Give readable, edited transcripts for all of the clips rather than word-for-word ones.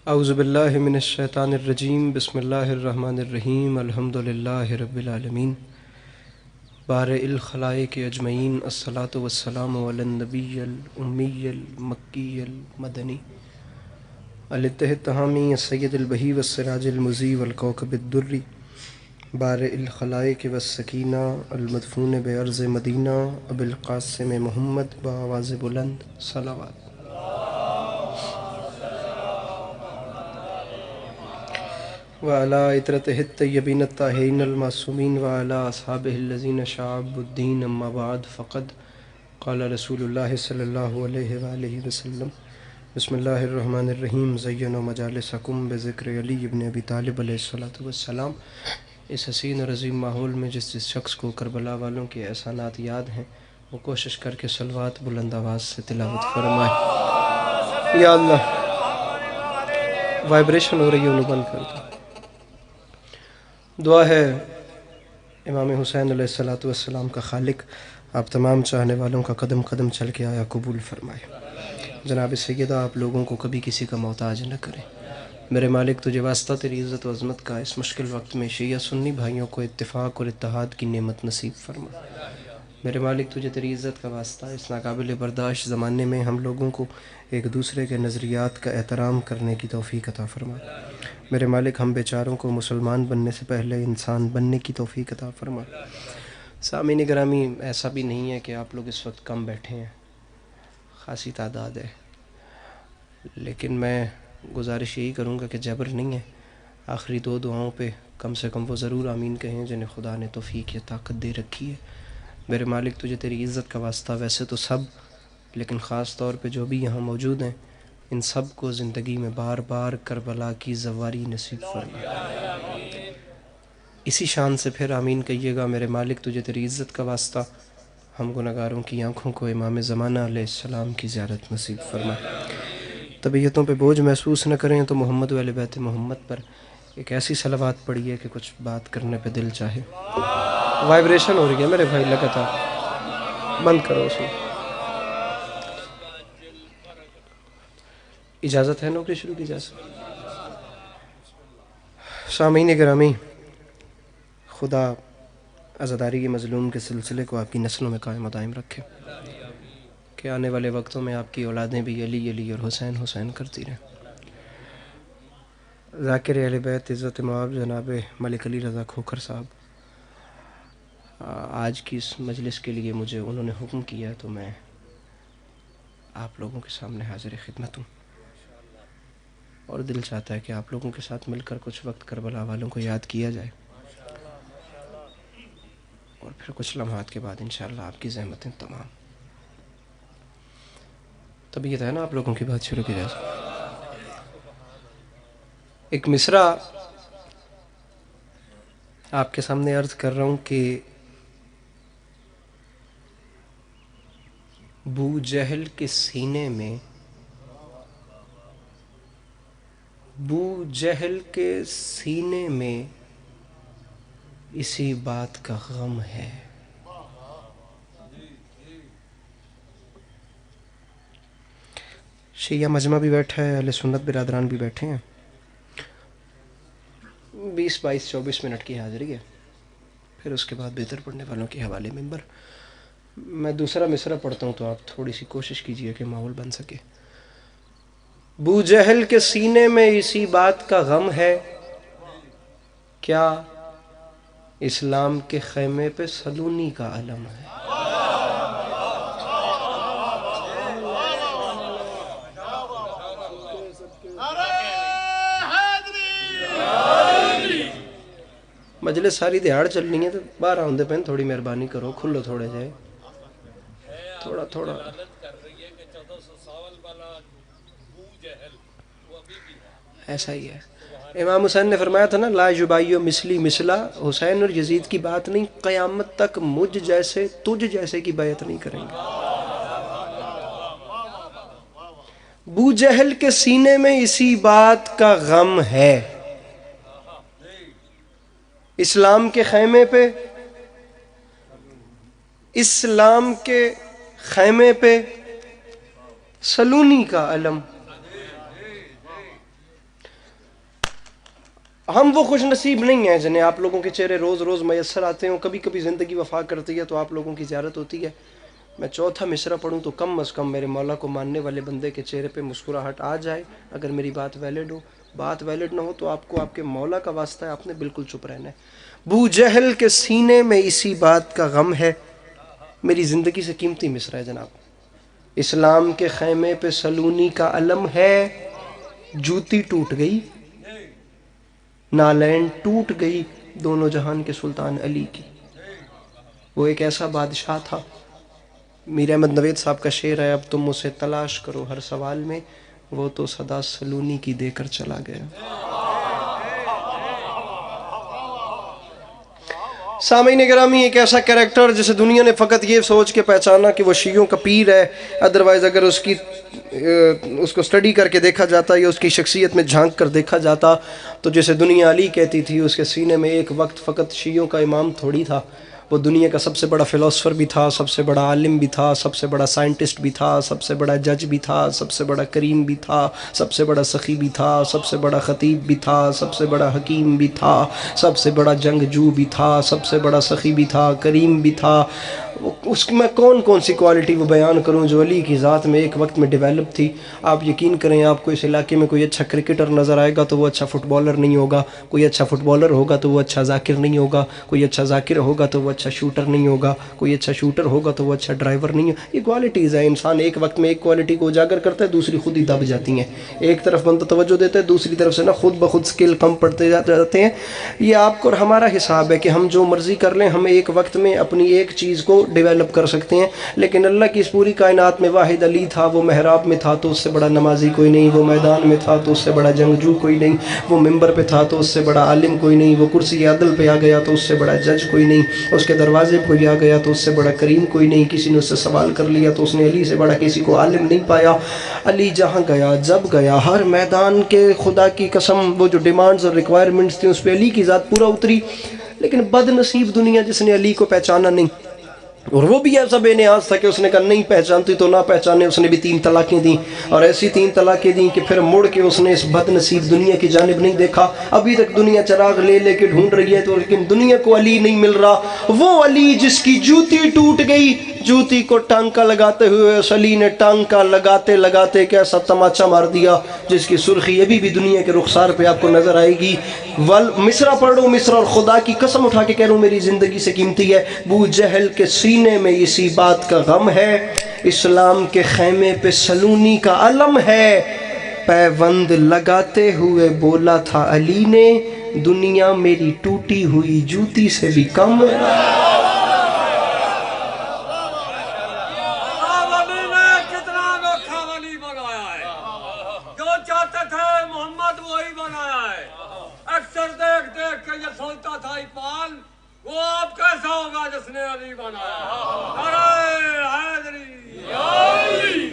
اعوذ باللہ من الشیطان الرجیم بسم اللہ الرحمن الرحیم الحمد للہ رب العالمین بارئ الخلائق اجمعین الصلاۃ والسلام علی النبی الامی المکی المدنی التہ التہامی السید البہی والسراج المضی والکوکب الدری بارئ الخلائق والسکینہ المدفون بعرض مدینہ ابی القاسم محمد بآواز بلند صلوات۔ وعلى عطرته الطيبين الطاهرين المعصومين وعلى أصحابه الذين شعبوا الدين أما بعد فقد قال رسول الله صلى الله عليه وآله وسلم بسم الله الرحمن الرحیم زینوا مجالسکم بذکر علی ابن ابی طالب علیہ الصلوۃ والسلام۔ اس حسین اور عظیم ماحول میں جس شخص کو کربلا والوں کے احسانات یاد ہیں وہ کوشش کر کے صلوات بلند آواز سے تلاوت فرمائے۔ یا اللہ، وائبریشن ہو رہی ہے، انہوں بند کر دو۔ دعا ہے امام حسین علیہ الصلوۃ والسلام کا خالق آپ تمام چاہنے والوں کا قدم قدم چل کے آیا قبول فرمائے۔ جناب سیدہ آپ لوگوں کو کبھی کسی کا محتاج نہ کریں۔ میرے مالک تجھے واسطہ تیری عزت و عظمت کا اس مشکل وقت میں شیعہ سنی بھائیوں کو اتفاق اور اتحاد کی نعمت نصیب فرما۔ میرے مالک تجھے تیری عزت کا واسطہ اس ناقابل برداشت زمانے میں ہم لوگوں کو ایک دوسرے کے نظریات کا احترام کرنے کی توفیق عطا فرما۔ میرے مالک ہم بیچاروں کو مسلمان بننے سے پہلے انسان بننے کی توفیق عطا فرما۔ سامعین گرامی، ایسا بھی نہیں ہے کہ آپ لوگ اس وقت کم بیٹھے ہیں، خاصی تعداد ہے، لیکن میں گزارش یہی کروں گا کہ جبر نہیں ہے۔ آخری دو دعاؤں پہ کم سے کم وہ ضرور آمین کہیں جنہیں خدا نے توفیق یا طاقت دے رکھی ہے۔ میرے مالک تجھے تیری عزت کا واسطہ ویسے تو سب، لیکن خاص طور پہ جو بھی یہاں موجود ہیں، ان سب کو زندگی میں بار بار کربلا کی زواری نصیب فرما۔ اسی شان سے پھر آمین کہیے گا۔ میرے مالک تجھے تیری عزت کا واسطہ ہم گناہگاروں کی آنکھوں کو امام زمانہ علیہ السلام کی زیارت نصیب فرما۔ طبیعتوں پہ بوجھ محسوس نہ کریں تو محمد و اہل بیت محمد پر ایک ایسی صلوات پڑھیے کہ کچھ بات کرنے پہ دل چاہے۔ وائبریشن ہو رہی ہے میرے بھائی، لگاتار بند کرو اس میں۔ اجازت ہے نوکری شروع کی اجازت؟ سامعین گرامی، خدا عزاداری کے مظلوم کے سلسلے کو آپ کی نسلوں میں قائم و دائم رکھے کہ آنے والے وقتوں میں آپ کی اولادیں بھی علی علی اور حسین حسین کرتی رہیں۔ ذاکر اہل بیت عزت مآب جناب ملک علی رضا کھوکھر صاحب آج کی اس مجلس کے لیے مجھے انہوں نے حکم کیا تو میں آپ لوگوں کے سامنے حاضر خدمت ہوں، اور دل چاہتا ہے کہ آپ لوگوں کے ساتھ مل کر کچھ وقت کربلا والوں کو یاد کیا جائے، اور پھر کچھ لمحات کے بعد انشاءاللہ آپ کی زحمتیں تمام۔ طبیعت ہے نا آپ لوگوں کی؟ بات شروع کی جائے۔ ایک مصرع آپ کے سامنے عرض کر رہا ہوں کہ بو جہل کے سینے میں، بو جہل کے سینے میں اسی بات کا غم ہے۔ شیعہ مجمع بھی بیٹھا ہے، اہل سنت برادران بھی بیٹھے ہیں۔ 20-22-24 منٹ کی حاضری ہے، پھر اس کے بعد بہتر پڑھنے والوں کے حوالے ممبر۔ میں دوسرا مصرع پڑھتا ہوں تو آپ تھوڑی سی کوشش کیجئے کہ ماحول بن سکے۔ بو جہل کے سینے میں اسی بات کا غم ہے، کیا اسلام کے خیمے پہ سلونی کا علم ہے۔ مجلس ساری دیہڑ چلنی ہے تو باہر آندے پہن، تھوڑی مہربانی کرو، کھلو تھوڑے جائے، تھوڑا تھوڑا۔ ایسا ہی ہے، امام حسین نے فرمایا تھا نا، لا یبایع مثلی مثلا، حسین اور یزید کی بات نہیں، قیامت تک مجھ جیسے تجھ جیسے کی بیعت نہیں کریں گے۔ بو جہل کے سینے میں اسی بات کا غم ہے، اسلام کے خیمے پہ، اسلام کے خیمے پہ سلونی کا علم۔ ہم وہ خوش نصیب نہیں ہیں جنہیں آپ لوگوں کے چہرے روز روز میسر آتے ہوں. کبھی کبھی زندگی وفا کرتی ہے تو آپ لوگوں کی زیارت ہوتی ہے. میں چوتھا مصرع پڑھوں تو کم از کم میرے مولا کو ماننے والے بندے کے چہرے پہ مسکراہٹ آ جائے. اگر میری بات ویلڈ ہو، بات ویلڈ نہ ہو تو آپ کو آپ کے مولا کا واسطہ ہے، آپ نے بالکل چپ رہنا ہے. بو جہل کے سینے میں اسی بات کا غم ہے. میری زندگی سے قیمتی مصرع ہے جناب. اسلام کے خیمے پہ سلونی کا علم ہے، جوتی ٹوٹ گئی، نالین ٹوٹ گئی دونوں جہان کے سلطان علی کی. وہ ایک ایسا بادشاہ تھا. میر احمد نوید صاحب کا شعر ہے، اب تم اسے تلاش کرو ہر سوال میں، وہ تو صدا سلونی کی دے کر چلا گیا. سامعین گرامی، ایک ایسا کریکٹر جسے دنیا نے فقط یہ سوچ کے پہچانا کہ وہ شیعوں کا پیر ہے. ادروائز اگر اس کو سٹڈی کر کے دیکھا جاتا یا اس کی شخصیت میں جھانک کر دیکھا جاتا تو جسے دنیا علی کہتی تھی، اس کے سینے میں ایک وقت فقط شیعوں کا امام تھوڑی تھا. وہ دنیا کا سب سے بڑا فلاسفر بھی تھا، سب سے بڑا عالم بھی تھا، سب سے بڑا سائنٹسٹ بھی تھا، سب سے بڑا جج بھی تھا، سب سے بڑا کریم بھی تھا، سب سے بڑا سخی بھی تھا، سب سے بڑا خطیب بھی تھا، سب سے بڑا حکیم بھی تھا، سب سے بڑا جنگجو بھی تھا، سب سے بڑا سخی بھی تھا، کریم بھی تھا. اس میں کون سی کوالٹی وہ بیان کروں جو علی کی ذات میں ایک وقت میں ڈیولپ تھی. آپ یقین کریں، آپ کو اس علاقے میں کوئی اچھا کرکٹر نظر آئے گا تو وہ اچھا فٹ بالر نہیں ہوگا، کوئی اچھا فٹ بالر ہوگا تو وہ اچھا ذاکر نہیں ہوگا، کوئی اچھا ذاکر ہوگا تو وہ اچھا شوٹر نہیں ہوگا، کوئی اچھا شوٹر ہوگا تو وہ اچھا ڈرائیور نہیں ہوگا. یہ کوالٹیز ہیں. انسان ایک وقت میں ایک کوالٹی کو اجاگر کرتا ہے، دوسری خود ہی دب جاتی ہیں. ایک طرف بندہ توجہ دیتا ہے، دوسری طرف سے خود بخود سکل کم پڑتے جاتے ہیں. یہ آپ کو اور ہمارا حساب ہے کہ ہم جو مرضی کر لیں، ہم ایک وقت میں اپنی ایک چیز کو ڈیولپ کر سکتے ہیں. لیکن اللہ کی اس پوری کائنات میں واحد علی تھا. وہ محراب میں تھا تو اس سے بڑا نمازی کوئی نہیں، وہ میدان میں تھا تو اس سے بڑا جنگجو کوئی نہیں، وہ ممبر پہ تھا تو اس سے بڑا عالم کوئی نہیں، وہ کرسی عدل پہ آ گیا تو اس سے بڑا جج کوئی نہیں، اس کے دروازے پہ کوئی آ گیا تو اس سے بڑا کریم کوئی نہیں. کسی نے اس سے سوال کر لیا تو اس نے علی سے بڑا کسی کو عالم نہیں پایا. علی جہاں گیا، جب گیا، ہر میدان کے خدا کی قسم وہ جو ڈیمانڈز اور ریکوائرمنٹس تھیں اس پہ علی کی ذات پورا اتری. لیکن بد نصیب دنیا جس نے علی کو پہچانا نہیں. اور وہ بھی ایسا بے نیاز تھا کہ اس نے کہا نہیں پہچانتی تو نہ پہچانے. اس نے بھی 3 طلاقیں دیں، اور ایسی 3 طلاقیں دیں کہ پھر مڑ کے اس نے اس بد نصیب دنیا کی جانب نہیں دیکھا. ابھی تک دنیا چراغ لے لے کے ڈھونڈ رہی ہے تو لیکن دنیا کو علی نہیں مل رہا. وہ علی جس کی جوتی ٹوٹ گئی، جوتی کو ٹانکا لگاتے ہوئے اس علی نے ٹانکا لگاتے لگاتے کیسا تماچا مار دیا جس کی سرخی ابھی بھی دنیا کے رخسار پہ آپ کو نظر آئے گی. مصرع پڑھو، مصرع، اور خدا کی قسم اٹھا کے کہہ رہا ہوں میری زندگی سے قیمتی ہے. بو جہل کے سینے میں اسی بات کا غم ہے، اسلام کے خیمے پہ سلونی کا علم ہے. پیوند لگاتے ہوئے بولا تھا علی نے، دنیا میری ٹوٹی ہوئی جوتی سے بھی کم. وہ آپ کیسا ہوگا جس نے علی بنایا؟ نعرہ حیدری یا علی.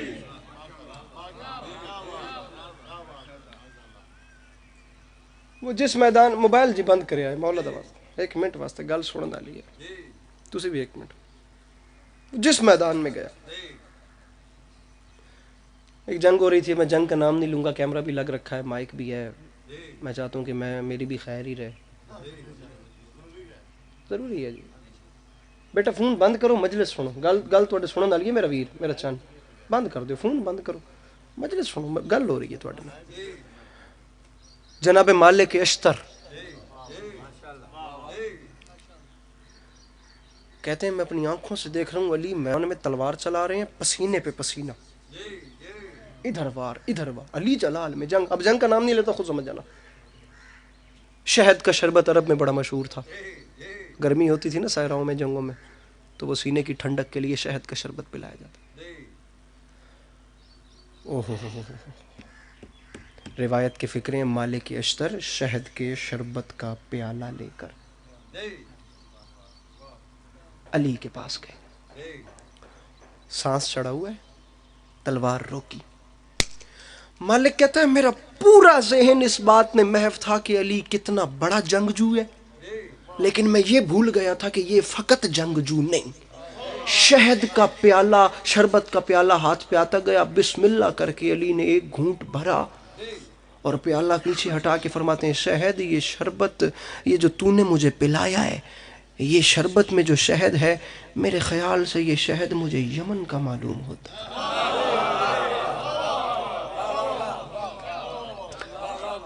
وہ جس میدان موبائل جی بند کریا ہے مولا دا واسطے 1 منٹ واسطے گل سنن والی ہے، تسی بھی 1 منٹ. جس میدان میں گیا، ایک جنگ ہو رہی تھی. میں جنگ کا نام نہیں لوں گا، کیمرہ بھی لگ رکھا ہے، مائک بھی ہے. میں چاہتا ہوں کہ میری بھی خیر ہی رہے. ضروری ہے جی. بیٹا فون بند کرو، مجلس سنو. گل تواڈے سنن والی ہے میرا ویر، میرا چن. بند کر دیو، فون بند کرو، مجلس سنو، گل ہو رہی ہے تواڈے نال. جناب مالک اشتر کہتے ہیں میں اپنی آنکھوں سے دیکھ رہا ہوں علی میدان میں تلوار چلا رہے ہیں، پسینے پہ پسینہ، ادھر وار ادھر وار. علی جلال میں جنگ. اب جنگ کا نام نہیں لیتا، خود سمجھ جانا. شہد کا شربت عرب میں بڑا مشہور تھا. گرمی ہوتی تھی نا صحراؤں میں، جنگوں میں، تو وہ سینے کی ٹھنڈک کے لیے شہد کا شربت پلایا جاتا. روایت کی فکریں، مالک اشتر شہد کے شربت کا پیالہ لے کر علی کے پاس گئے. سانس چڑھا ہوا ہے، تلوار روکی. مالک کہتا ہے میرا پورا ذہن اس بات میں محو تھا کہ علی کتنا بڑا جنگجو ہے، لیکن میں یہ بھول گیا تھا کہ یہ فقط جنگجو نہیں. شہد کا پیالہ، شربت کا پیالہ ہاتھ پہ آتا گیا. بسم اللہ کر کے علی نے ایک گھونٹ بھرا اور پیالہ پیچھے ہٹا کے فرماتے ہیں شہد یہ شربت یہ جو تو نے مجھے پلایا ہے، یہ شربت میں جو شہد ہے میرے خیال سے یہ شہد مجھے یمن کا معلوم ہوتا ہے۔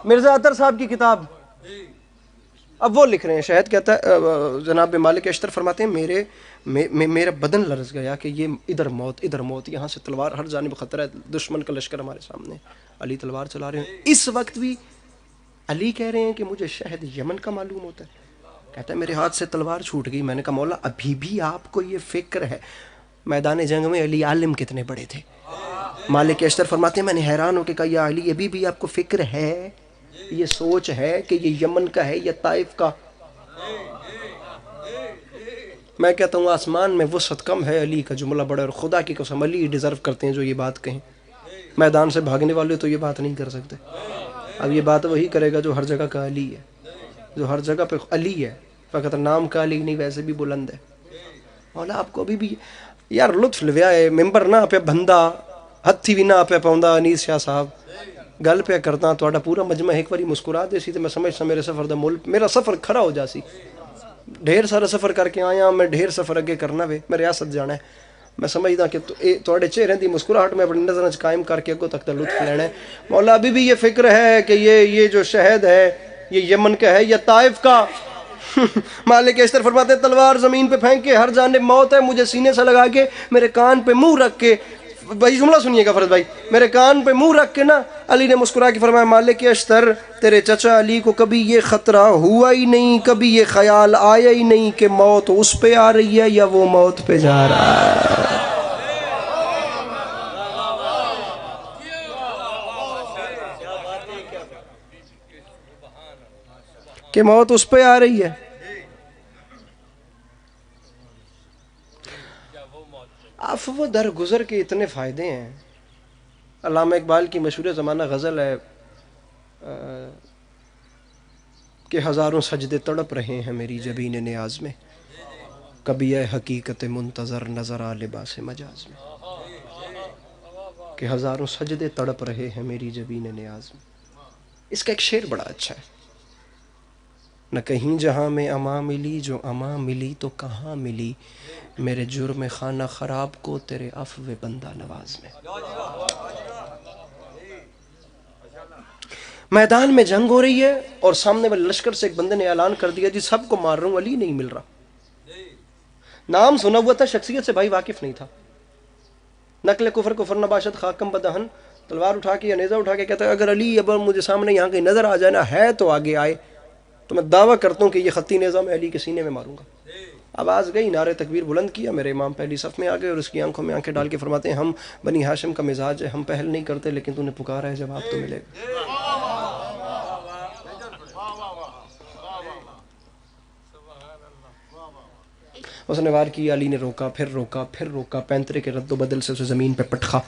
مرزا اطہر صاحب کی کتاب، اب وہ لکھ رہے ہیں، شہد کہتا ہے جناب مالک اشتر فرماتے ہیں میرا بدن لرز گیا کہ یہ ادھر موت، یہاں سے تلوار ہر جانب خطرہ ہے، دشمن کا لشکر ہمارے سامنے، علی تلوار چلا رہے ہیں، اس وقت بھی علی کہہ رہے ہیں کہ مجھے شہد یمن کا معلوم ہوتا ہے۔ کہتا ہے میرے ہاتھ سے تلوار چھوٹ گئی، میں نے کہا مولا ابھی بھی آپ کو یہ فکر ہے؟ میدان جنگ میں علی عالم کتنے بڑے تھے۔ مالک اشتر فرماتے ہیں میں نے حیران ہو کے کہا یا علی ابھی بھی آپ کو فکر ہے، یہ سوچ ہے کہ یہ یمن کا ہے یا طائف کا؟ میں کہتا ہوں آسمان میں وسعت کم ہے، علی کا جملہ بڑا، اور خدا کی قسم علی ڈیزرو کرتے ہیں جو یہ بات کہیں۔ میدان سے بھاگنے والے تو یہ بات نہیں کر سکتے۔ اب یہ بات وہی کرے گا جو ہر جگہ کا علی ہے، جو ہر جگہ پہ علی ہے، فقط نام کا علی نہیں ویسے بھی بلند ہے۔ مولا آپ کو ابھی بھی یار لطف لویا ہے، ممبر نہ پہ بندہ ہتھی بھی نہ پہ پوندا انیس شاہ صاحب گل پہ کرتا تہاڈا پورا مجمع ایک باری مسکرا دے سی تو میں سمجھتا میرے سفر دا ملک میرا سفر کھڑا ہو جاسی۔ ڈھیر سارا سفر کر کے آیا میں، ڈھیر سفر اگے کرنا وے، میں ریاست جانا ہے، میں سمجھدا کہ تہاڈے چہرے دی مسکراہٹ میں اپنی نظر قائم کر کے اگوں تک دا لطف لینا ہے۔ مولا ابھی بھی یہ فکر ہے کہ یہ جو شہد ہے یہ یمن کا ہے یا طائف کا؟ مالک اشتر فرماتے ہیں تلوار زمین پہ پھینک کے ہر جانب موت ہے، مجھے سینے سے لگا کے میرے کان پہ منہ رکھ کے، بھائی جملہ سنیے گا فرض بھائی، میرے کان پہ منہ رکھ کے نا علی نے مسکرا کے فرمایا مالک اشتر تیرے چچا علی کو کبھی یہ خطرہ ہوا ہی نہیں، کبھی یہ خیال آیا ہی نہیں کہ موت اس پہ آ رہی ہے یا وہ موت پہ جا رہا ہے، کہ موت اس پہ آ رہی ہے۔ عفو درگزر کے اتنے فائدے ہیں۔ علامہ اقبال کی مشہور زمانہ غزل ہے کہ ہزاروں سجدے تڑپ رہے ہیں میری جبین نیاز میں، کبھی اے حقیقت منتظر نظر آ لباس مجاز میں، کہ ہزاروں سجدے تڑپ رہے ہیں میری جبین نیاز میں۔ اس کا ایک شعر بڑا اچھا ہے، نہ کہیں جہاں میں اما ملی، جو اما ملی تو کہاں ملی، میرے جرم خانہ خراب کو تیرے عفو بندہ نواز میں۔ میدان میں جنگ ہو رہی ہے اور سامنے والے لشکر سے ایک بندے نے اعلان کر دیا جی سب کو مار رہا ہوں، علی نہیں مل رہا۔ نام سنا ہوا تھا، شخصیت سے بھائی واقف نہیں تھا۔ نقل کفر کفر نباشت خاکم بدہن، تلوار اٹھا کے یا نیزہ اٹھا کے کہتا ہے اگر علی اب مجھے سامنے یہاں کہیں نظر آ جائے نا ہے تو آگے آئے، تو میں دعویٰ کرتا ہوں کہ یہ خطی نیزہ میں علی کے سینے میں ماروں گا۔ آواز گئی، نعرے تکبیر بلند کیا، میرے امام پہلی صف میں آ گئے اور اس کی آنکھوں میں آنکھیں ڈال کے فرماتے ہیں ہم بنی ہاشم کا مزاج ہے، ہم پہل نہیں کرتے لیکن تو نے پکارا ہے جواب تو ملے گا۔ اس نے وار کی، علی نے روکا، پھر روکا، پھر روکا، پینترے کے رد و بدل سے اسے زمین پہ پٹخا۔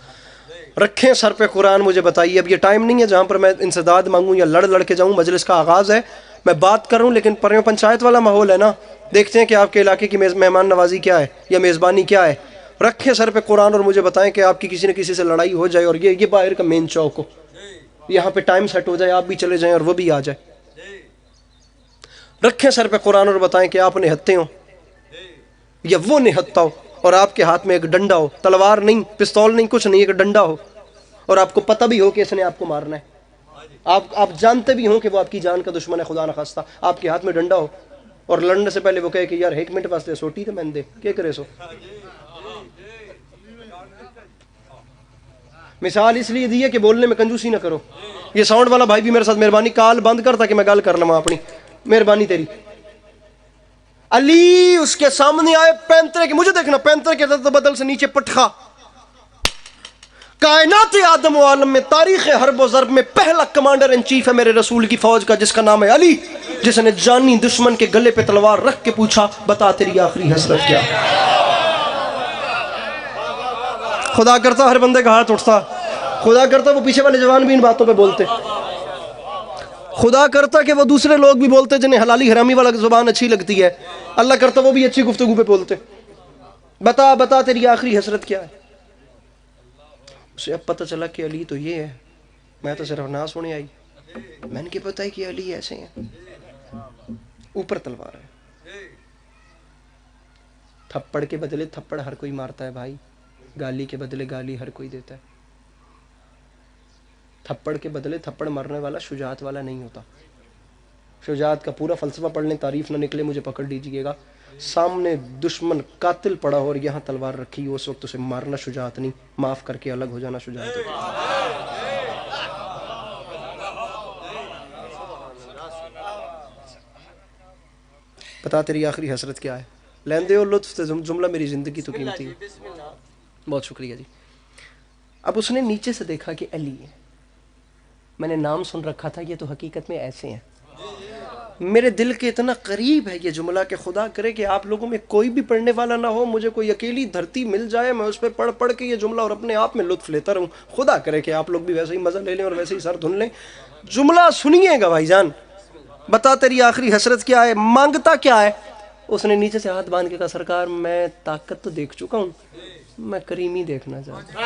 رکھیں سر پہ قرآن، مجھے بتائیے اب یہ ٹائم نہیں ہے جہاں پر میں انسداد مانگوں یا لڑ کے جاؤں، مجلس کا آغاز ہے، میں بات کر رہا ہوں لیکن پریوں پنچایت والا ماحول ہے نا، دیکھتے ہیں کہ آپ کے علاقے کی مہمان نوازی کیا ہے یا میزبانی کیا ہے۔ رکھیں سر پہ قرآن اور مجھے بتائیں کہ آپ کی کسی نہ کسی سے لڑائی ہو جائے اور یہ باہر کا مین چوک ہو، یہاں پہ ٹائم سیٹ ہو جائے، آپ بھی چلے جائیں اور وہ بھی آ جائے۔ رکھیں سر پہ قرآن اور بتائیں کہ آپ نہتے ہوں یا وہ نہتا ہو اور آپ کے ہاتھ میں ایک ڈنڈا ہو، تلوار نہیں، پستول نہیں، کچھ نہیں، ایک ڈنڈا ہو اور آپ کو پتہ بھی ہو کہ اس نے آپ کو مارنا ہے، آپ جانتے بھی ہوں کہ وہ آپ کی جان کا دشمن ہے، خدا نخواستہ آپ کے ہاتھ میں ڈنڈا ہو اور لڑنے سے پہلے وہ کہے کہ یار ایک منٹ واسطے سوٹی تو میں دے کیا کرے سو۔ مثال اس لیے دی ہے کہ بولنے میں کنجوسی نہ کرو۔ یہ ساؤنڈ والا بھائی بھی میرے ساتھ مہربانی کال بند کر تاکہ میں گل کر لوں اپنی، مہربانی تیری۔ علی اس کے سامنے آئے، پینترے کے، مجھے دیکھنا، پینترے کے رد و بدل سے نیچے پٹخا۔ کائنات آدم و عالم میں تاریخ حرب و ضرب میں پہلا کمانڈر ان چیف ہے میرے رسول کی فوج کا جس کا نام ہے علی، جس نے جانی دشمن کے گلے پہ تلوار رکھ کے پوچھا بتا تیری آخری حسرت کیا۔ خدا کرتا ہر بندے کا ہاتھ اٹھتا، خدا کرتا وہ پیچھے والے جوان بھی ان باتوں پہ بولتے، خدا کرتا کہ وہ دوسرے لوگ بھی بولتے جنہیں حلالی حرامی والا زبان اچھی لگتی ہے، اللہ کرتا وہ بھی اچھی گفتگو پہ بولتے، بتا تیری آخری حسرت کیا ہے۔ اسے اب پتہ چلا کہ علی تو یہ ہے، میں تو صرف نہ سنے آئی، میں نے کیا پتا ہے کہ علی ایسے ہیں. اوپر تلوار ہے. تھپڑ کے بدلے تھپڑ ہر کوئی مارتا ہے بھائی, گالی کے بدلے گالی ہر کوئی دیتا ہے. تھپڑ کے بدلے تھپڑ مارنے والا شجاعت والا نہیں ہوتا. شجاعت کا پورا فلسفہ پڑھ لیں, تعریف نہ نکلے مجھے پکڑ لیجئے گا. سامنے دشمن قاتل پڑا ہو اور یہاں تلوار رکھی ہو, اس وقت اسے مارنا شجاعت نہیں, معاف کر کے الگ ہو جانا شجاعت ہے. بتا تیری آخری حسرت کیا ہے؟ لین دے اور لطف سے جملہ میری زندگی تو قیمتی ہے. بہت شکریہ جی. اب اس نے نیچے سے دیکھا کہ علی ہے. میں نے نام سن رکھا تھا, یہ تو حقیقت میں ایسے ہیں. میرے دل کے اتنا قریب ہے یہ جملہ کہ خدا کرے کہ آپ لوگوں میں کوئی بھی پڑھنے والا نہ ہو, مجھے کوئی اکیلی دھرتی مل جائے, میں اس پہ پڑھ پڑھ کے یہ جملہ اور اپنے آپ میں لطف لیتا رہوں. خدا کرے کہ آپ لوگ بھی ویسے ہی مزہ لے لیں اور ویسے ہی سر دھن لیں. جملہ سنیے گا بھائی جان. بتا تیری آخری حسرت کیا ہے, مانگتا کیا ہے؟ اس نے نیچے سے ہاتھ باندھ کے کہا, سرکار میں طاقت تو دیکھ چکا ہوں, میں کریمی دیکھنا چاہتا ہوں.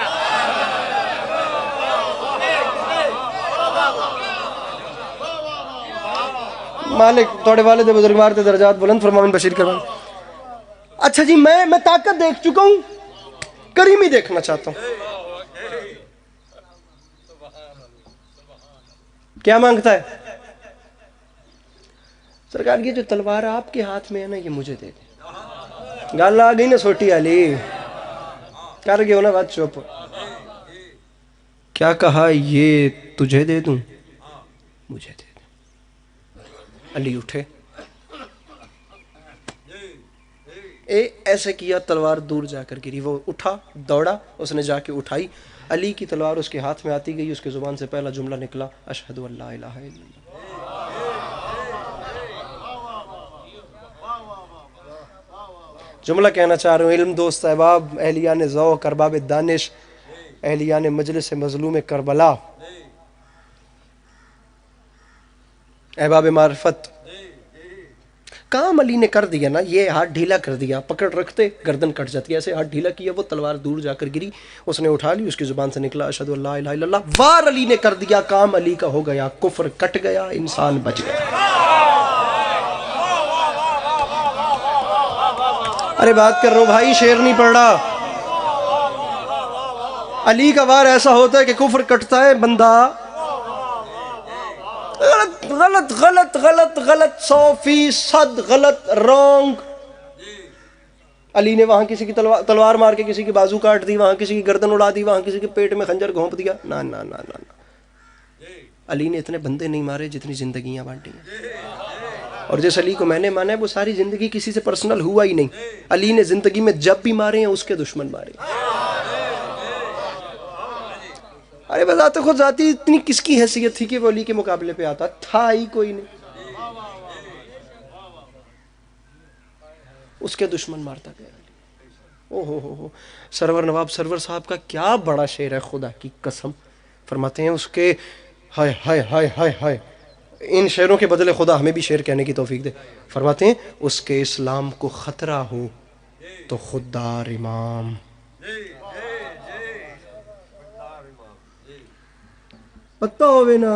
مالک توڑے والد بزرگوار تے درجات بلند فرماون بشیر کرمان. اچھا جی, میں طاقت دیکھ چکا ہوں, کریمی دیکھنا چاہتا ہوں. کیا مانگتا ہے؟ سرکار یہ جو تلوار آپ کے ہاتھ میں ہے نا, یہ مجھے دے دیں. گل آ گئی نا چھوٹی علی, کر گئے ہو نا بات چپ. کیا کہا, یہ تجھے دے دوں, مجھے دے دیں. علی اٹھے, ایسے کیا, تلوار دور جا کر گری. وہ اٹھا, دوڑا, اس نے جا کے اٹھائی. علی کی تلوار اس کے ہاتھ میں آتی گئی, اس کے زبان سے پہلا جملہ نکلا, اشہد ان لا الہ الا اللہ. جملہ کہنا چاہ رہا ہوں, علم دوست احباب, اہلیان ذوق, ارباب دانش, اہلیان مجلس مظلوم کربلا, احباب معرفت, کام علی نے کر دیا نا, یہ ہاتھ ڈھیلا کر دیا, پکڑ رکھتے گردن کٹ جاتی. ایسے ہاتھ ڈھیلا کیا, وہ تلوار دور جا کر گری, اس نے اٹھا لی, اس کی زبان سے نکلا اشہد ان لا الہ الا اللہ. وار علی نے کر دیا, کام علی کا ہو گیا, کفر کٹ گیا, انسان بچ گیا. ارے بات کر رہا ہوں بھائی, شعر نہیں پڑھ رہا. علی کا وار ایسا ہوتا ہے کہ کفر کٹتا ہے, بندہ غلط غلط غلط غلط 100% غلط, رونگ. علی نے وہاں کسی کی تلوار مار کے کسی کی بازو کاٹ دی, وہاں کسی کی گردن اڑا دی, وہاں کسی کے پیٹ میں خنجر گھونپ دیا. نا نا نا نا نا, علی نے اتنے بندے نہیں مارے جتنی زندگیاں بانٹی ہیں. اور جس علی کو میں نے مانا ہے وہ ساری زندگی کسی سے پرسنل ہوا ہی نہیں. علی نے زندگی میں جب بھی مارے ہیں اس کے دشمن مارے. ارے بذات خود ذاتی اتنی کس کی حیثیت تھی کہ وہ علی کے مقابلے پہ آتا تھا ہی کوئی نہیں. اس کے دشمن مارتا گیا. او ہو سرور نواب سرور صاحب کا کیا بڑا شعر ہے, خدا کی قسم. فرماتے ہیں اس کے, ہائے ہائے ہائے ہائے ہائے, ان شعروں کے بدلے خدا ہمیں بھی شعر کہنے کی توفیق دے. فرماتے ہیں اس کے اسلام کو خطرہ ہو تو خوددار امام. پتہ ہوئے نا,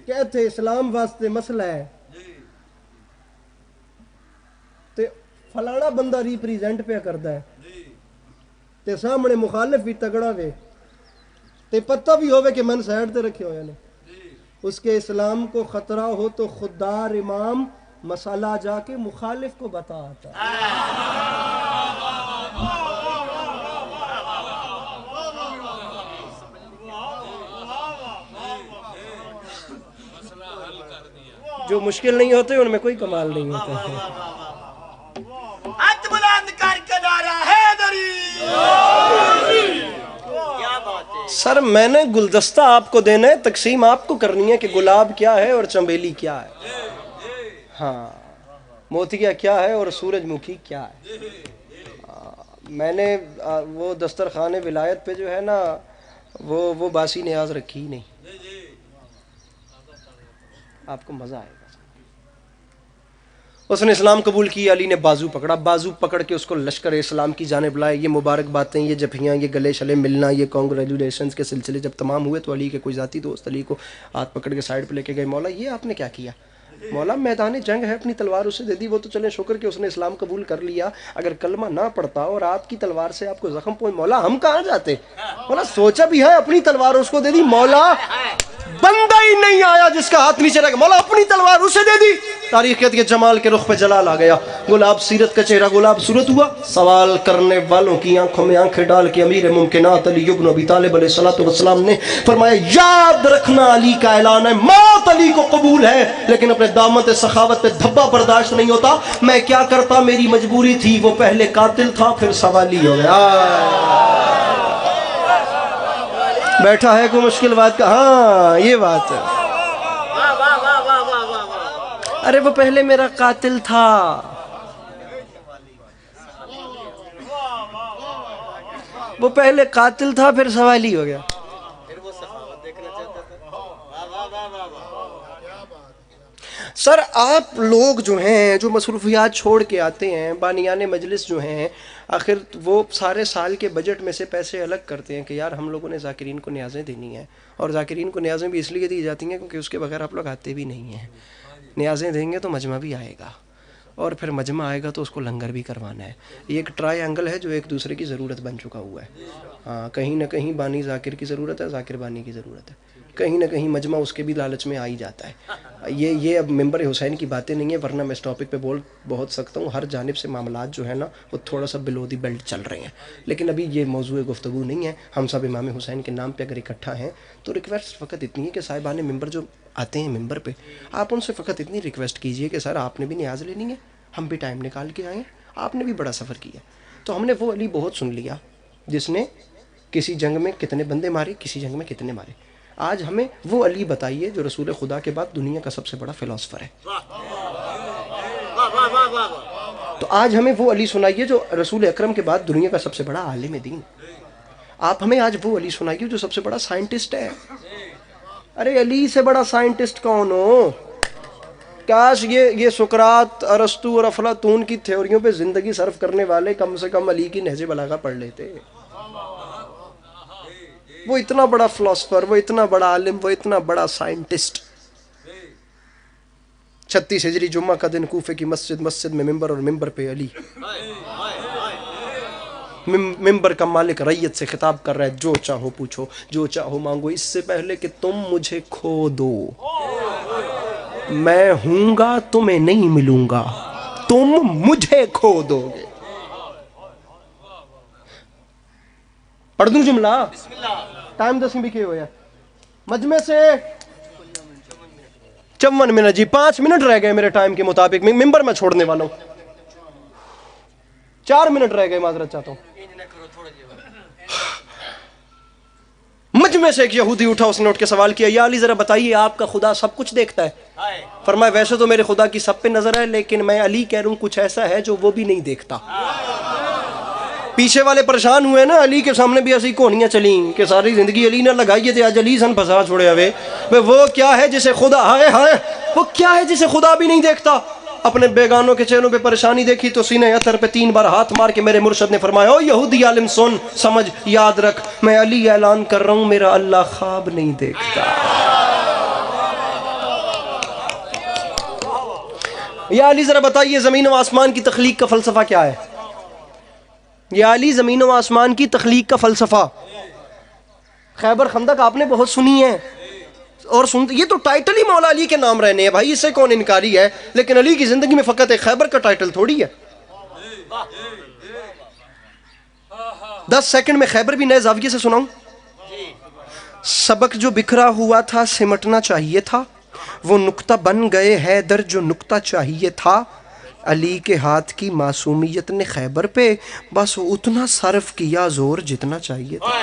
کہتے اسلام واسطے مسئلہ ہے تے فلانا بندہ ریپریزینٹ پہ کرتا ہے تے سامنے مخالف بھی تگڑا وے تے پتہ بھی ہوئے کہ من سائڈ تے رکھے ہوئے نے. اس کے اسلام کو خطرہ ہو تو خوددار امام, مسئلہ جا کے مخالف کو بتا آتا. جو مشکل نہیں ہوتے ان میں کوئی کمال نہیں ہوتا. ہاتھ بلند کر کے نعرہ حیدری. کیا بات ہے سر, میں نے گلدستہ آپ کو دینا ہے, تقسیم آپ کو کرنی ہے کہ گلاب کیا ہے اور چنبیلی کیا ہے, ہاں موتیا کیا ہے اور سورج مکھی کیا ہے. میں نے وہ دسترخوان ولایت پہ جو ہے نا وہ باسی نیاز رکھی ہی نہیں. آپ کو مزہ آئے گا. اس نے اسلام قبول کیا، علی نے بازو پکڑا، بازو پکڑ کے اس کو لشکر اسلام کی جانب لائے. یہ مبارک باتیں، یہ جفیاں، یہ گلے شلے ملنا، یہ کانگریچولیشنز کے سلسلے جب تمام ہوئے تو علی کے کوئی ذاتی دوست علی کو ہاتھ پکڑ کے سائڈ پہ لے کے گئے. مولا یہ آپ نے کیا کیا؟ مولا میدان جنگ ہے، اپنی تلوار اسے دے دی، وہ تو چلیں شکر کہ اس نے اسلام قبول کر لیا، اگر کلمہ نہ پڑھتا اور آپ کی تلوار سے آپ کو زخم پہنچ، مولا ہم کہاں جاتے؟ مولا سوچا بھی ہے، اپنی تلوار اس کو دے دی. مولا بندہ ہی نہیں آیا جس کا ہاتھ نیچے رکھا، مولا اپنی تلوار اسے دے دی. تاریخیت کے جمال کے رخ پہ جلال آ گیا. گلاب سیرت کا چہرہ گلاب صورت ہوا. سوال کرنے والوں کی آنکھوں میں آنکھیں ڈال کے امیر ممکنات علی ابن ابی طالب علیہ السلام نے فرمایا یاد رکھنا علی کا اعلان ہے، موت علی کو قبول ہے لیکن اپنے دامت سخاوت پہ دھبا برداشت نہیں ہوتا. میں کیا کرتا، میری مجبوری تھی، وہ پہلے قاتل تھا پھر سوالی ہو گیا. بیٹھا ہے کوئی مشکل بات کا؟ ہاں یہ بات ہے. ارے وہ پہلے میرا قاتل تھا، وہ پہلے قاتل تھا پھر سوالی ہو گیا. سر آپ لوگ جو ہیں جو مصروفیات چھوڑ کے آتے ہیں، بانیان مجلس جو ہیں، آخر وہ سارے سال کے بجٹ میں سے پیسے الگ کرتے ہیں کہ یار ہم لوگوں نے ذاکرین کو نیازیں دینی ہیں، اور ذاکرین کو نیازیں بھی اس لیے دی جاتی ہیں کیونکہ اس کے بغیر آپ لوگ آتے بھی نہیں ہیں. نیازیں دیں گے تو مجمع بھی آئے گا، اور پھر مجمع آئے گا تو اس کو لنگر بھی کروانا ہے. یہ ایک ٹرائی اینگل ہے جو ایک دوسرے کی ضرورت بن چکا ہوا ہے. ہاں کہیں نہ کہیں بانی ذاکر کی ضرورت ہے، ذاکر بانی کی ضرورت ہے، کہیں نہ کہیں مجمع اس کے بھی لالچ میں آ ہی جاتا ہے. یہ اب ممبر حسین کی باتیں نہیں ہیں، ورنہ میں اس ٹاپک پہ بول بہت سکتا ہوں. ہر جانب سے معاملات جو ہے نا وہ تھوڑا سا بلو دی بیلٹ چل رہے ہیں، لیکن ابھی یہ موضوع گفتگو نہیں ہے. ہم سب امام حسین کے نام پہ اگر اکٹھا ہیں تو ریکویسٹ فقط اتنی ہے کہ صاحبان ممبر جو آتے ہیں ممبر پہ، آپ ان سے فقط اتنی ریکویسٹ کیجئے کہ سر آپ نے بھی نیاز لینی ہے، ہم بھی ٹائم نکال کے آئیں، آپ نے بھی بڑا سفر کیا. تو ہم نے وہ علی بہت سن لیا جس نے کسی جنگ میں کتنے بندے مارے، کسی جنگ میں کتنے مارے. آج ہمیں وہ علی بتائیے جو رسول خدا کے بعد دنیا کا سب سے بڑا فلاسفر ہے. تو آج ہمیں وہ علی سنائیے جو رسول اکرم کے بعد دنیا کا سب سے بڑا عالم دین. آپ ہمیں آج وہ علی سنائیے جو سب سے بڑا سائنٹسٹ ہے. ارے علی سے بڑا سائنٹسٹ کون ہو؟ کاش یہ سقراط، ارسطو اور افلاطون کی تھیوریوں پہ زندگی صرف کرنے والے کم سے کم علی کی نہج بلاغہ پڑھ لیتے. وہ اتنا بڑا فلاسفر، وہ اتنا بڑا عالم، وہ اتنا بڑا سائنٹسٹ. 36 ہجری جمعہ کا دن کوفے کی مسجد میں ممبر، اور ممبر پہ علی، ممبر کا مالک ریت سے خطاب کر رہا ہے، جو چاہو پوچھو، جو چاہو مانگو، اس سے پہلے کہ تم مجھے کھو دو. میں ہوں گا تمہیں نہیں ملوں گا، تم مجھے کھو دو گے. پڑھ دوں جملہ؟ ٹائم 10 بھی کیے ہوئے ہیں مجمع سے 54 منٹ. جی 5 منٹ رہ گئے میرے ٹائم کے مطابق، ممبر میں چھوڑنے والا ہوں. 4 منٹ رہ گئے، معذرت چاہتا ہوں. مجمع سے ایک یہودی اٹھا، اس نے اٹھ کے سوال کیا، یا علی ذرا بتائیے آپ کا خدا سب کچھ دیکھتا ہے؟ فرمایا ویسے تو میرے خدا کی سب پہ نظر ہے، لیکن میں علی کہہ رہا ہوں کچھ ایسا ہے جو وہ بھی نہیں دیکھتا. پیچھے والے پریشان ہوئے نا، علی کے سامنے بھی ایسی کہانیاں چلیں کہ ساری زندگی علی نہ لگائیے تھے، آج علی سن پھنسا چھوڑے ہوئے. وہ کیا ہے جسے خدا، ہائے ہائے، وہ کیا ہے جسے خدا بھی نہیں دیکھتا؟ اپنے بیگانوں کے چہروں پہ پریشانی دیکھی تو سینے اطہر پہ 3 بار ہاتھ مار کے میرے مرشد نے فرمایا، او یہودی عالم سن، سمجھ، یاد رکھ، میں علی اعلان کر رہا ہوں میرا اللہ خواب نہیں دیکھتا. یا علی ذرا بتائیے زمین و آسمان کی تخلیق کا فلسفہ کیا ہے؟ یا علی زمین و آسمان کی تخلیق کا فلسفہ. خیبر خندق آپ نے بہت سنی ہے، اور یہ تو ٹائٹل ہی مولا علی کے نام رہنے ہیں بھائی، اس سے کون انکاری ہے، لیکن علی کی زندگی میں فقط ایک خیبر کا ٹائٹل تھوڑی ہے. 10 سیکنڈ میں خیبر بھی نئے زاویے سے سناؤں. سبق جو بکھرا ہوا تھا سمٹنا چاہیے تھا، وہ نقطہ بن گئے حیدر جو نقطہ چاہیے تھا. علی کے ہاتھ کی معصومیت نے خیبر پہ بس اتنا صرف کیا زور جتنا چاہیے تھا.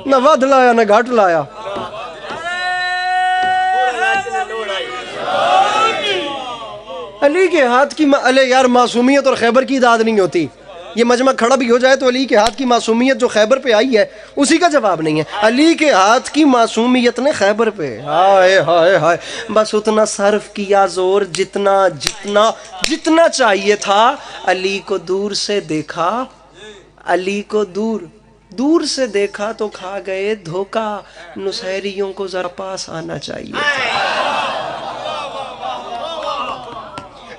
نہ ود لایا نہ گھٹ لایا. علی کے ہاتھ کی یار معصومیت اور خیبر کی داد نہیں ہوتی. یہ مجمع کھڑا بھی ہو جائے تو علی کے ہاتھ کی معصومیت جو خیبر پہ آئی ہے اسی کا جواب نہیں ہے. علی کے ہاتھ کی معصومیت نے خیبر پہ ہائے ہائے ہائے بس اتنا صرف کیا زور جتنا چاہیے تھا. علی کو دور سے دیکھا, علی کو دور سے دیکھا تو کھا گئے دھوکا, نصیریوں کو ذرا پاس آنا چاہیے.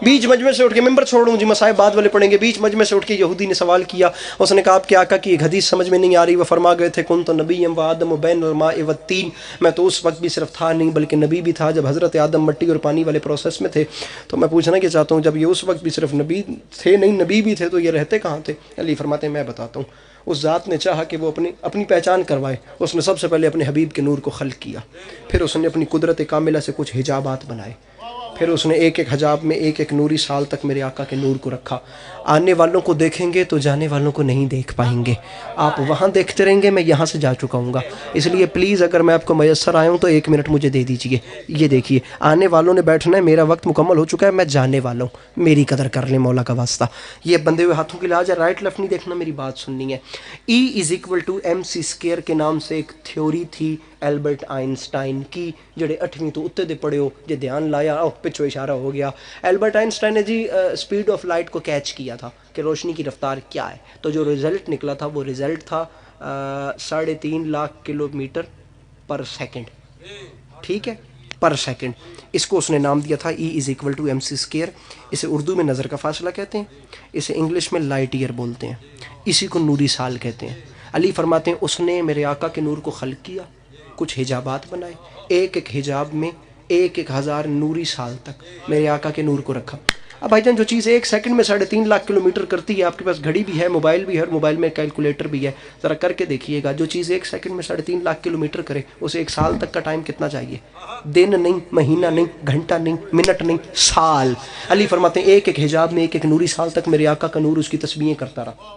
بیچ مجمع سے اٹھ کے, ممبر چھوڑوں جی مسائب بعد والے پڑھیں گے, بیچ مجمع سے اٹھ کے یہودی نے سوال کیا. اس نے کہا آپ کے آقا کی ایک حدیث سمجھ میں نہیں آ رہی, وہ فرما گئے تھے کن تو نبی و آدم بین الماء والتین, میں تو اس وقت بھی صرف تھا نہیں بلکہ نبی بھی تھا جب حضرت آدم مٹی اور پانی والے پروسیس میں تھے. تو میں پوچھنا کہ چاہتا ہوں جب یہ اس وقت بھی صرف نبی تھے نہیں نبی بھی تھے تو یہ رہتے کہاں تھے؟ علی فرماتے ہیں میں بتاتا ہوں. اس ذات نے چاہا کہ وہ اپنی پہچان کروائے. اس نے سب سے پہلے اپنے حبیب کے نور کو خلق کیا, پھر اس نے اپنی قدرت کاملہ سے کچھ حجابات بنائے, پھر اس نے ایک حجاب میں ایک نوری سال تک میرے آقا کے نور کو رکھا. آنے والوں کو دیکھیں گے تو جانے والوں کو نہیں دیکھ پائیں گے. آپ وہاں دیکھتے رہیں گے, میں یہاں سے جا چکا ہوں گا. اس لیے پلیز اگر میں آپ کو میسر آیا ہوں تو 1 منٹ مجھے دے دیجئے. یہ دیکھیے آنے والوں نے بیٹھنا ہے, میرا وقت مکمل ہو چکا ہے, میں جانے والا ہوں, میری قدر کر لیں مولا کا واسطہ. یہ بندے ہوئے ہاتھوں کی لحاظ ہے, رائٹ لیفٹ نہیں دیکھنا, میری بات سننی ہے. E=mc² کے نام سے ایک تھیوری تھی ایلبرٹ آئنسٹائن کی, جڑے 8ویں تو اتنے دے پڑھے ہو جے دھیان لایا. پچھو اشارہ ہو گیا. ایلبرٹ آئنسٹائن نے جی اسپیڈ آف لائٹ کو کیچ کیا تھا کہ روشنی کی رفتار کیا ہے, تو جو رزلٹ نکلا تھا وہ رزلٹ تھا 3.5 لاکھ کلومیٹر پر سیکنڈ. ٹھیک ہے, پر سیکنڈ. اس کو اس نے نام دیا تھا E=mc². اسے اردو میں نظر کا فاصلہ کہتے ہیں, اسے انگلش میں لائٹ ایئر بولتے ہیں, اسی کو نوری سال کہتے ہیں. علی فرماتے ہیں اس نے میرے آقا کے نور کو خلق کیا, کچھ حجابات بنائے, ایک حجاب میں 1000 نوری سال تک میرے آقا کے نور کو رکھا. اب بھائی جان جو چیز 1 سیکنڈ میں 3.5 لاکھ کلومیٹر کرتی ہے, آپ کے پاس گھڑی بھی ہے, موبائل بھی ہے, اور موبائل میں کیلکولیٹر بھی ہے, ذرا کر کے دیکھیے گا. جو چیز 1 سیکنڈ میں 3.5 لاکھ کلومیٹر کرے اسے 1 سال تک کا ٹائم کتنا چاہیے؟ دن نہیں, مہینہ نہیں, گھنٹہ نہیں, منٹ نہیں, سال. علی فرماتے ہیں ایک حجاب میں 1 نوری سال تک میرے آقا کا نور اس کی تسبیحیں کرتا رہا.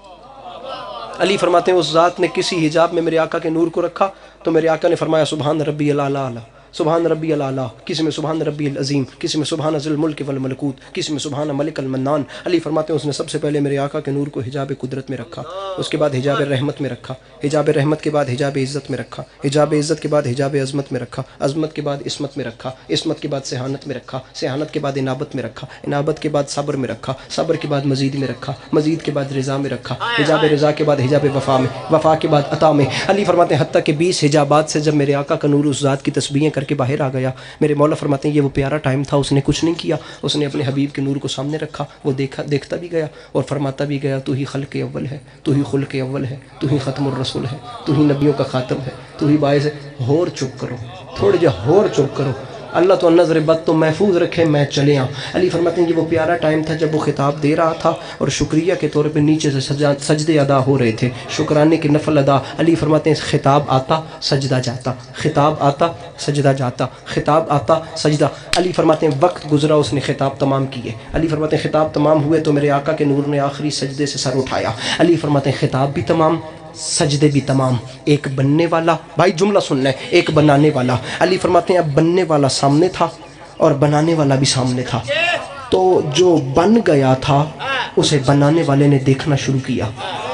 علی فرماتے ہیں اس ذات نے کسی حجاب میں میرے آقا کے نور کو رکھا تو میرے آقا نے فرمایا سبحان ربی الاعلی, سبحان ربی الاعلی, کسی میں سبحان ربی العظیم, کسی میں سبحان ذی الملک والملکوت, کسی میں سبحان ملک المنان. علی فرماتے ہیں اس نے سب سے پہلے میرے آقا کے نور کو حجاب قدرت میں رکھا, اس کے بعد حجاب رحمت میں رکھا, حجاب رحمت کے بعد حجاب عزت میں رکھا, حجاب عزت کے بعد حجاب عظمت میں رکھا, عظمت کے بعد عصمت میں رکھا, عصمت کے بعد سہانت میں رکھا, سہانت کے بعد انابت میں رکھا, انابت کے بعد صبر میں رکھا, صبر کے بعد مزید میں رکھا, مزید کے بعد رضا میں رکھا, حجاب رضا کے بعد حجاب وفا میں, وفا کے بعد عطا میں. علی فرماتے ہیں حتیٰ کہ 20 حجابات سے جب میرے آقا کا نور اس ذات کی تسبیحیں کر کے باہر آ گیا, میرے مولا فرماتے ہیں یہ وہ پیارا ٹائم تھا, اس نے کچھ نہیں کیا, اس نے اپنے حبیب کے نور کو سامنے رکھا, وہ دیکھتا بھی گیا اور فرماتا بھی گیا تو ہی خلق اول ہے, تو ہی خلق اول ہے, تو ہی ختم الرسول ہے, تو ہی نبیوں کا خاتم ہے, تو ہی باعث ہے. ہور چپ کرو, تھوڑے جا ہور چپ کرو, اللہ تو نظر بد تو محفوظ رکھے, میں چلے آؤں. علی فرماتے ہیں یہ وہ پیارا ٹائم تھا جب وہ خطاب دے رہا تھا اور شکریہ کے طور پہ نیچے سے سجدے ادا ہو رہے تھے, شکرانے کے نفل ادا. علی فرماتے ہیں خطاب آتا سجدہ جاتا, خطاب آتا سجدہ جاتا, خطاب آتا سجدہ. علی فرماتے ہیں وقت گزرا, اس نے خطاب تمام کیے. علی فرماتے ہیں خطاب تمام ہوئے تو میرے آقا کے نور نے آخری سجدے سے سر اٹھایا. علی فرماتے ہیں خطاب بھی تمام, سجدے بھی تمام. ایک بننے والا, بھائی جملہ سننا ہے, ایک بنانے والا. علی فرماتے ہیں اب بننے والا سامنے تھا اور بنانے والا بھی سامنے تھا, تو جو بن گیا تھا اسے بنانے والے نے دیکھنا شروع کیا,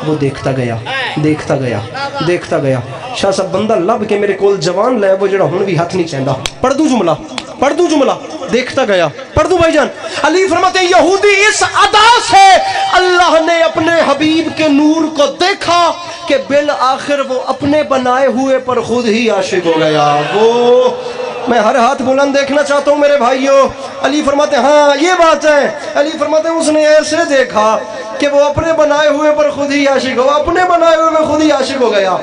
وہ دیکھتا گیا, دیکھتا گیا, دیکھتا گیا. شاہ صاحب بندہ لب کے میرے کول جوان لے, وہ جڑا ہن بھی ہاتھ نہیں چیندا. پڑھ دوں جملہ, پڑھ دوں جملہ, دیکھتا گیا, پڑھ دوں بھائی جان. علی فرماتے ہیں یہودی اس ادا سے اللہ نے اپنے حبیب کے نور کو دیکھا کہ بالآخر وہ اپنے بنائے ہوئے پر خود ہی عاشق ہو گیا. وہ میں ہر ہاتھ بلند دیکھنا چاہتا ہوں میرے بھائیوں. علی فرماتے ہیں ہاں یہ بات ہے. علی فرماتے ہیں اس نے ایسے دیکھا کہ وہ اپنے بنائے ہوئے پر خود ہی عاشق ہو, اپنے بنائے ہوئے پر خود ہی عاشق ہو گیا.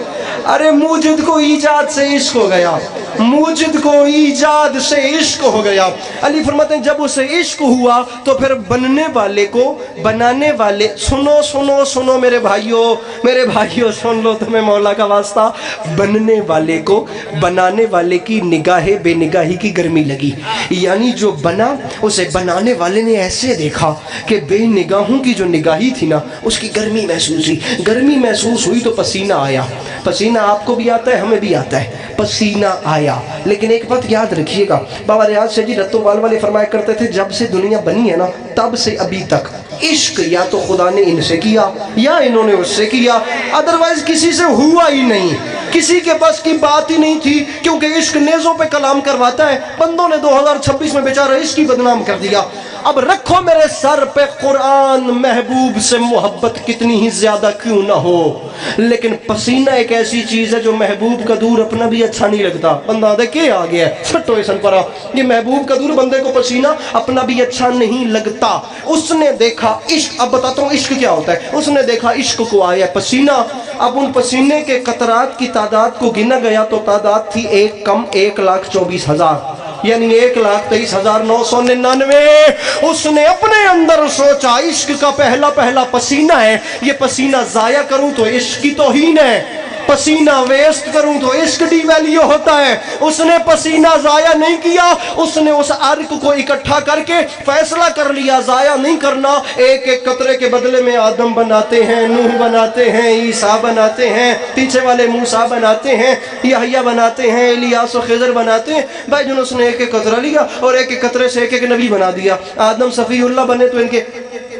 ارے موجد کو ایجاد سے عشق ہو گیا, موجد کو ایجاد سے عشق ہو گیا. علی فرماتے ہیں جب اسے عشق ہوا تو پھر بننے والے کو بنانے والے, سنو سنو سنو میرے بھائیوں, میرے بھائیوں سن لو تمہیں مولا کا واسطہ, بننے والے کو بنانے والے کی نگاہ بے نگاہی کی گرمی لگی. یعنی جو بنا اسے بنانے والے نے ایسے دیکھا کہ بے نگاہوں کی جو نگاہی تھی نا اس کی گرمی محسوس ہوئی. گرمی محسوس ہوئی تو پسینہ آیا. پسینہ آپ کو بھی آتا ہے, ہمیں بھی آتا ہے, پسینہ آیا. لیکن ایک بات یاد رکھیے گا, بابا ریاض شاہ جی رتو وال والے فرمایا کرتے تھے جب سے دنیا بنی ہے نا تب سے ابھی تک عشق یا تو خدا نے ان سے کیا یا انہوں نے اس سے کیا، ادروائز کسی سے ہوا ہی نہیں، کسی کے پاس کی بات ہی نہیں تھی، کیونکہ عشق نیزوں پہ کلام کرواتا ہے۔ بندوں نے 2026 میں بیچارہ عشق ہی بدنام کر دیا۔ اب رکھو میرے سر پہ قرآن، محبوب سے محبت کتنی ہی زیادہ کیوں نہ ہو، لیکن پسینہ ایک ایسی چیز ہے جو محبوب کا دور اپنا بھی اچھا نہیں لگتا۔ بندہ دیکھے آ گیا ہے چھٹو ایسن پرا، یہ محبوب کا دور بندے کو پسینہ اپنا بھی اچھا نہیں لگتا۔ اس نے دیکھا عشق، اب بتاتا ہوں عشق کیا ہوتا ہے۔ اس نے دیکھا عشق کو آیا پسینہ، اب ان پسینے کے قطرات کی تعداد کو گنا گیا تو تعداد تھی ایک کم 1,24,000، یعنی 1,23,999۔ اس نے اپنے اندر سوچا عشق کا پہلا پسینہ ہے، یہ پسینہ ضائع کروں تو عشق کی توہین ہے، پسینہ ویسٹ کروں تو عشق ڈی ویلیو ہوتا ہے۔ اس نے پسینہ ضائع نہیں کیا، اس نے اس عرق کو اکٹھا کر کے فیصلہ کر لیا ضائع نہیں کرنا۔ ایک ایک قطرے کے بدلے میں آدم بناتے ہیں، نوح بناتے ہیں، عیسیٰ بناتے ہیں، پیچھے والے موسیٰ بناتے ہیں، یحییٰ بناتے ہیں، الیاس و خضر بناتے ہیں۔ بھائی جن اس نے ایک ایک قطرہ لیا اور ایک ایک قطرے سے ایک ایک نبی بنا دیا۔ آدم صفی اللہ بنے تو ان کے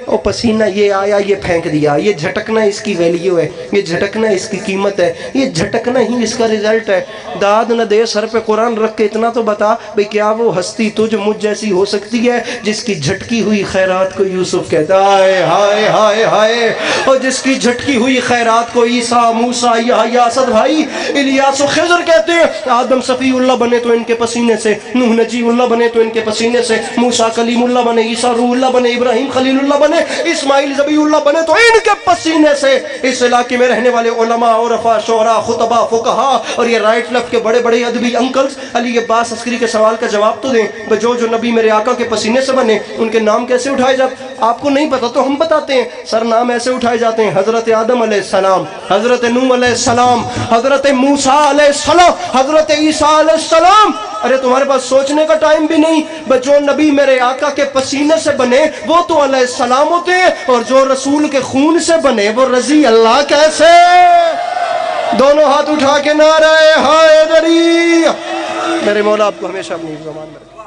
او پسینہ یہ آیا یہ پھینک دیا، یہ جھٹکنا اس کی ویلیو ہے، یہ جھٹکنا اس کی قیمت ہے، یہ جھٹکنا ہی اس کا رزلٹ ہے۔ داد نہ دے سر پہ قرآن رکھ کے اتنا تو بتا بھئی کیا وہ ہستی تجھ مجھ جیسی ہو سکتی ہے جس کی جھٹکی ہوئی خیرات کو یوسف کہتا ہے ہائے ہائے ہائے، اور جس کی جھٹکی ہوئی خیرات کو عیسیٰ موسیٰ یحییٰ اسد بھائی الیاس و خضر کہتے ہیں۔ آدم صفی اللہ بنے تو ان کے پسینے سے، نوح نجی اللہ بنے تو ان کے پسینے سے، موسیٰ کلیم اللہ بنے، عیسیٰ روح اللہ بنے، ابراہیم خلیل اللہ بنے، اسماعیل ذبیح اللہ بنے تو ان کے پسینے سے۔ اس علاقے میں رہنے والے علماء، عرفاء، شعراء، خطباء، فقہاء اور یہ رائٹ لیفٹ کے بڑے بڑے ادبی انکلز علی عباس عسکری کے سوال کا جواب تو دیں، جو نبی میرے آقا کے پسینے سے بنے ان کے نام کیسے اٹھائے جاتے؟ آپ کو نہیں پتا تو ہم بتاتے ہیں، سر نام ایسے اٹھائے جاتے ہیں: حضرت آدم علیہ السلام، حضرت نوح علیہ السلام، حضرت موسیٰ علیہ السلام، حضرت عیسیٰ علیہ السلام۔ ارے تمہارے پاس سوچنے کا ٹائم بھی نہیں، جو نبی میرے آقا کے پسینے سے بنے وہ تو علیہ السلام ہوتے ہیں، اور جو رسول کے خون سے بنے وہ رضی اللہ کیسے؟ دونوں ہاتھ اٹھا کے نعرہ حیدری۔ میرے مولا آپ کو ہمیشہ اپنی زبان میں رکھے۔